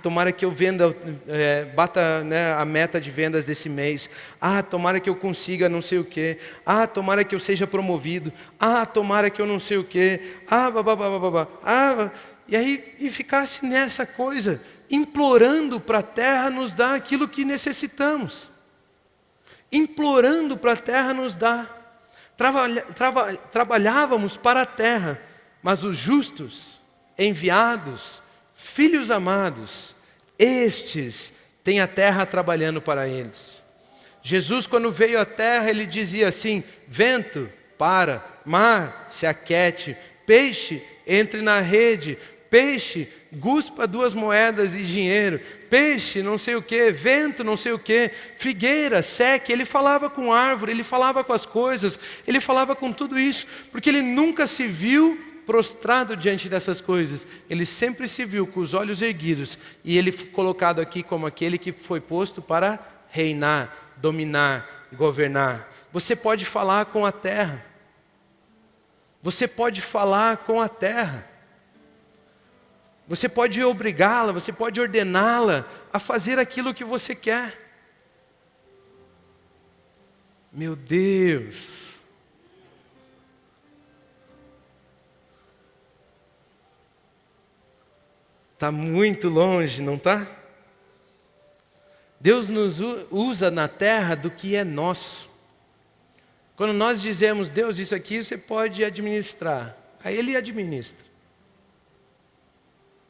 Tomara que eu venda, bata, né, a meta de vendas desse mês. Tomara que eu consiga não sei o quê. Tomara que eu seja promovido. Tomara que eu não sei o quê. E aí, e ficasse nessa coisa, implorando para a terra nos dar aquilo que necessitamos. Implorando para a terra nos dar. Trabalhávamos para a terra, mas os justos, enviados, filhos amados, estes têm a terra trabalhando para eles. Jesus, quando veio à terra, Ele dizia assim, vento, para, mar, se aquete, peixe, entre na rede, peixe, guspa 2 moedas de dinheiro, peixe, não sei o que, vento, não sei o que, figueira, seque. Ele falava com árvore, Ele falava com as coisas, Ele falava com tudo isso, porque Ele nunca se viu prostrado diante dessas coisas. Ele sempre se viu com os olhos erguidos, e Ele foi colocado aqui como aquele que foi posto para reinar, dominar, governar. Você pode falar com a terra. Você pode falar com a terra. Você pode obrigá-la, você pode ordená-la a fazer aquilo que você quer. Meu Deus! Está muito longe, não está? Deus nos usa na terra do que é nosso. Quando nós dizemos, Deus, isso aqui você pode administrar, aí Ele administra.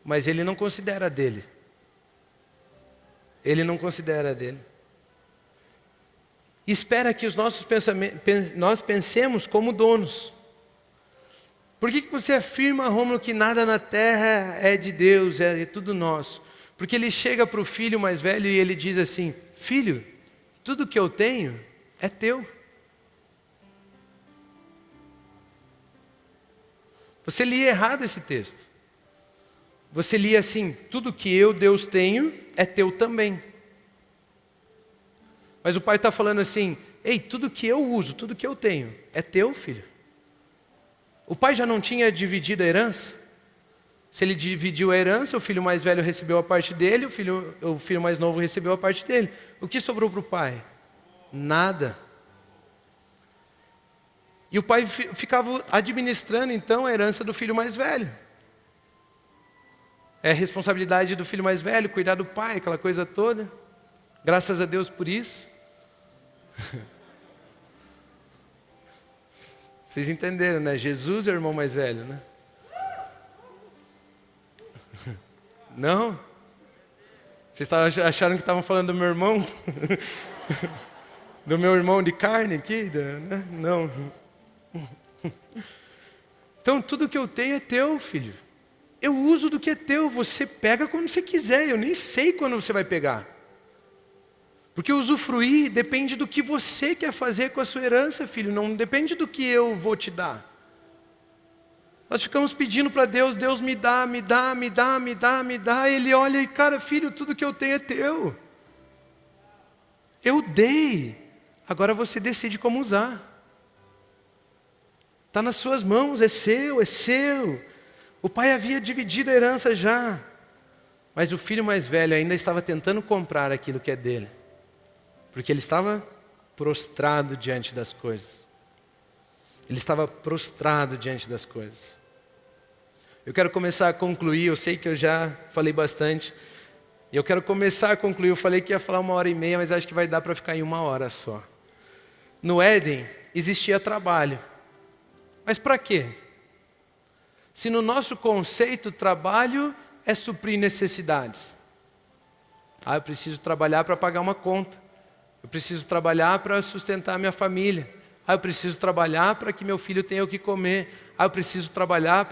Mas Ele não considera dele. Ele não considera dele. Espera que os nossos pensamentos, nós pensemos como donos. Por que você afirma, Rômulo, que nada na terra é de Deus, é tudo nosso? Porque Ele chega para o filho mais velho e Ele diz assim, filho, tudo que eu tenho é teu. Você lia errado esse texto. Você lia assim, tudo que eu, Deus, tenho, é teu também. Mas o pai está falando assim, ei, tudo que eu uso, tudo que eu tenho, é teu, filho. O pai já não tinha dividido a herança? Se ele dividiu a herança, o filho mais velho recebeu a parte dele, o filho mais novo recebeu a parte dele. O que sobrou para o pai? Nada. E o pai ficava administrando então a herança do filho mais velho. É responsabilidade do filho mais velho, cuidar do pai, aquela coisa toda. Graças a Deus por isso. Vocês entenderam, né? Jesus é o irmão mais velho, né? Não? Vocês acharam que estavam falando do meu irmão? Do meu irmão de carne aqui? Né? Não. Então tudo que eu tenho é teu, filho. Eu uso do que é teu, você pega quando você quiser, eu nem sei quando você vai pegar. Porque usufruir depende do que você quer fazer com a sua herança, filho, não depende do que eu vou te dar. Nós ficamos pedindo para Deus, Deus me dá, me dá, me dá, me dá, me dá. E Ele olha e, cara, filho, tudo que eu tenho é teu. Eu dei, agora você decide como usar. Está nas suas mãos, é seu, é seu. O pai havia dividido a herança já. Mas o filho mais velho ainda estava tentando comprar aquilo que é dele. Porque ele estava prostrado diante das coisas. Ele estava prostrado diante das coisas. Eu quero começar a concluir, eu sei que eu já falei bastante. E eu quero começar a concluir, eu falei que ia falar 1h30, mas acho que vai dar para ficar em 1 hora só. No Éden existia trabalho. Mas para quê? Se no nosso conceito, trabalho é suprir necessidades. Eu preciso trabalhar para pagar uma conta. Eu preciso trabalhar para sustentar a minha família. Eu preciso trabalhar para que meu filho tenha o que comer. Eu preciso trabalhar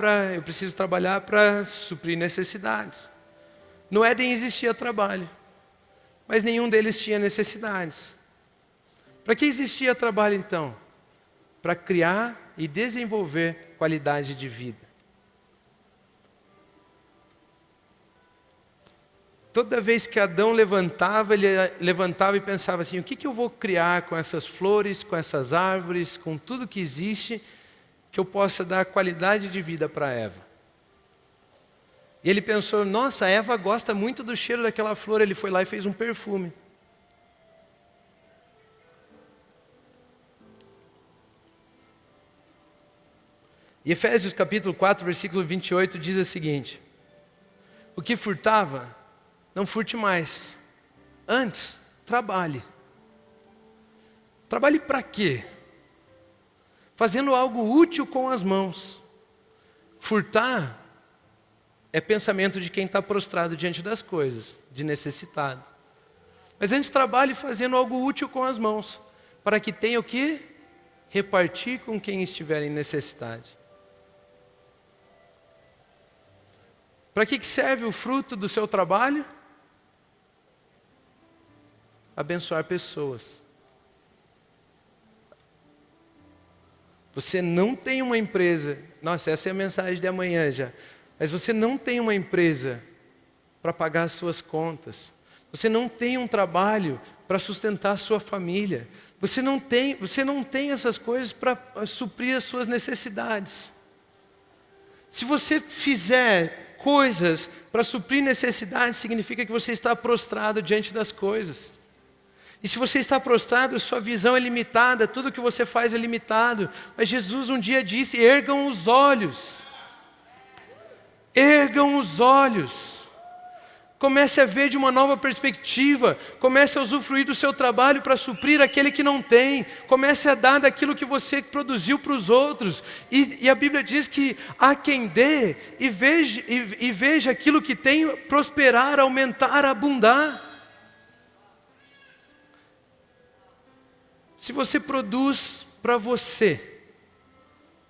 para suprir necessidades. No Éden existia trabalho, mas nenhum deles tinha necessidades. Para que existia trabalho então? Para criar e desenvolver qualidade de vida. Toda vez que Adão levantava, ele levantava e pensava assim, o que eu vou criar com essas flores, com essas árvores, com tudo que existe, que eu possa dar qualidade de vida para Eva. E ele pensou, nossa, a Eva gosta muito do cheiro daquela flor, ele foi lá e fez um perfume. E Efésios capítulo 4, versículo 28 diz o seguinte, o que furtava, não furte mais. Antes, trabalhe. Trabalhe para quê? Fazendo algo útil com as mãos. Furtar é pensamento de quem está prostrado diante das coisas, de necessitado. Mas antes trabalhe fazendo algo útil com as mãos, para que tenha o quê? Repartir com quem estiver em necessidade. Para que serve o fruto do seu trabalho? Abençoar pessoas. Você não tem uma empresa, nossa, essa é a mensagem de amanhã já, mas você não tem uma empresa para pagar as suas contas. Você não tem um trabalho para sustentar a sua família. Você não tem essas coisas para suprir as suas necessidades. Se você fizer coisas para suprir necessidades, significa que você está prostrado diante das coisas. E se você está prostrado, sua visão é limitada, tudo que você faz é limitado. Mas Jesus um dia disse, ergam os olhos. Ergam os olhos. Comece a ver de uma nova perspectiva. Comece a usufruir do seu trabalho para suprir aquele que não tem. Comece a dar daquilo que você produziu para os outros. E a Bíblia diz que há quem dê e veja aquilo que tem prosperar, aumentar, abundar. Se você produz para você,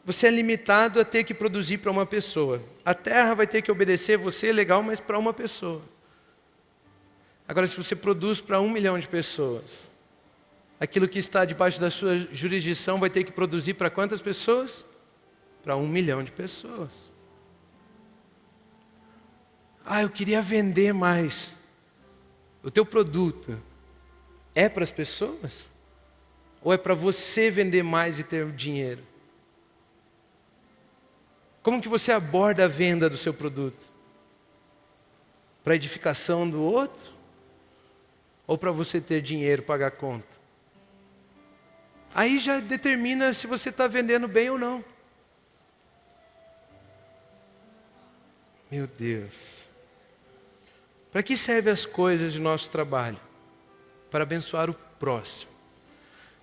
você é limitado a ter que produzir para uma pessoa. A terra vai ter que obedecer você, legal, mas para uma pessoa. Agora, se você produz para 1 milhão de pessoas, aquilo que está debaixo da sua jurisdição vai ter que produzir para quantas pessoas? Para 1 milhão de pessoas. Eu queria vender mais. O teu produto é para as pessoas? Ou é para você vender mais e ter dinheiro? Como que você aborda a venda do seu produto? Para edificação do outro? Ou para você ter dinheiro, pagar a conta? Aí já determina se você está vendendo bem ou não. Meu Deus. Para que servem as coisas de nosso trabalho? Para abençoar o próximo.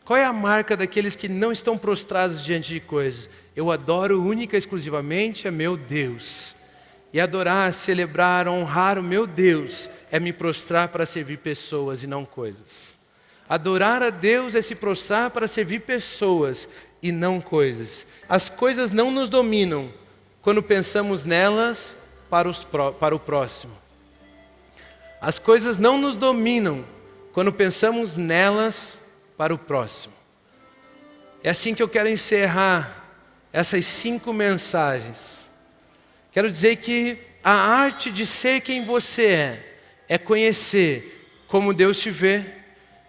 Qual é a marca daqueles que não estão prostrados diante de coisas? Eu adoro única e exclusivamente a meu Deus. E adorar, celebrar, honrar o meu Deus é me prostrar para servir pessoas e não coisas. Adorar a Deus é se prostrar para servir pessoas e não coisas. As coisas não nos dominam quando pensamos nelas para o próximo. As coisas não nos dominam quando pensamos nelas para o próximo. É assim que eu quero encerrar essas 5 mensagens. Quero dizer que a arte de ser quem você é conhecer como Deus te vê,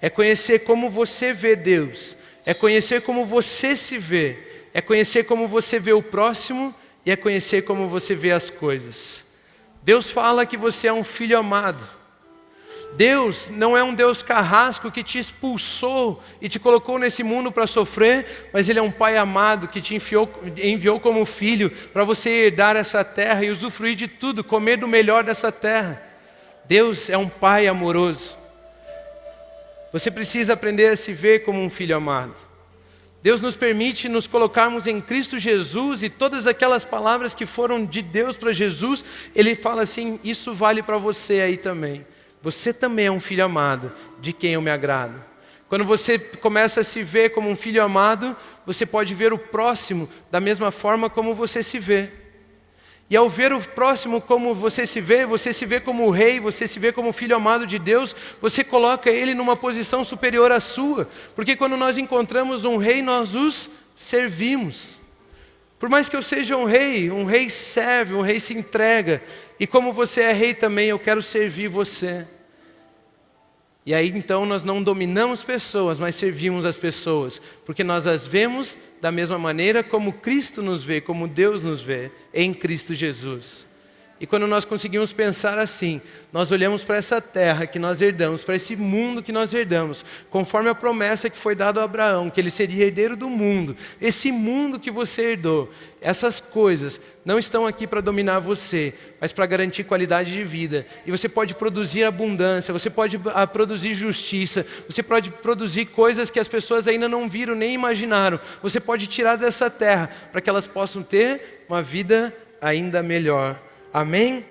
é conhecer como você vê Deus, é conhecer como você se vê, é conhecer como você vê o próximo e é conhecer como você vê as coisas. Deus fala que você é um filho amado. Deus não é um Deus carrasco que te expulsou e te colocou nesse mundo para sofrer, mas Ele é um Pai amado que te enviou como filho para você herdar essa terra e usufruir de tudo, comer do melhor dessa terra. Deus é um Pai amoroso. Você precisa aprender a se ver como um filho amado. Deus nos permite nos colocarmos em Cristo Jesus e todas aquelas palavras que foram de Deus para Jesus, Ele fala assim, isso vale para você aí também. Você também é um filho amado, de quem eu me agrado. Quando você começa a se ver como um filho amado, você pode ver o próximo da mesma forma como você se vê. E ao ver o próximo como você se vê como o rei, você se vê como filho amado de Deus, você coloca ele numa posição superior à sua. Porque quando nós encontramos um rei, nós os servimos. Por mais que eu seja um rei serve, um rei se entrega. E como você é rei também, eu quero servir você. E aí então nós não dominamos pessoas, mas servimos as pessoas. Porque nós as vemos da mesma maneira como Cristo nos vê, como Deus nos vê, em Cristo Jesus. E quando nós conseguimos pensar assim, nós olhamos para essa terra que nós herdamos, para esse mundo que nós herdamos, conforme a promessa que foi dada a Abraão, que ele seria herdeiro do mundo. Esse mundo que você herdou, essas coisas não estão aqui para dominar você, mas para garantir qualidade de vida. E você pode produzir abundância, você pode produzir justiça, você pode produzir coisas que as pessoas ainda não viram nem imaginaram. Você pode tirar dessa terra para que elas possam ter uma vida ainda melhor. Amém?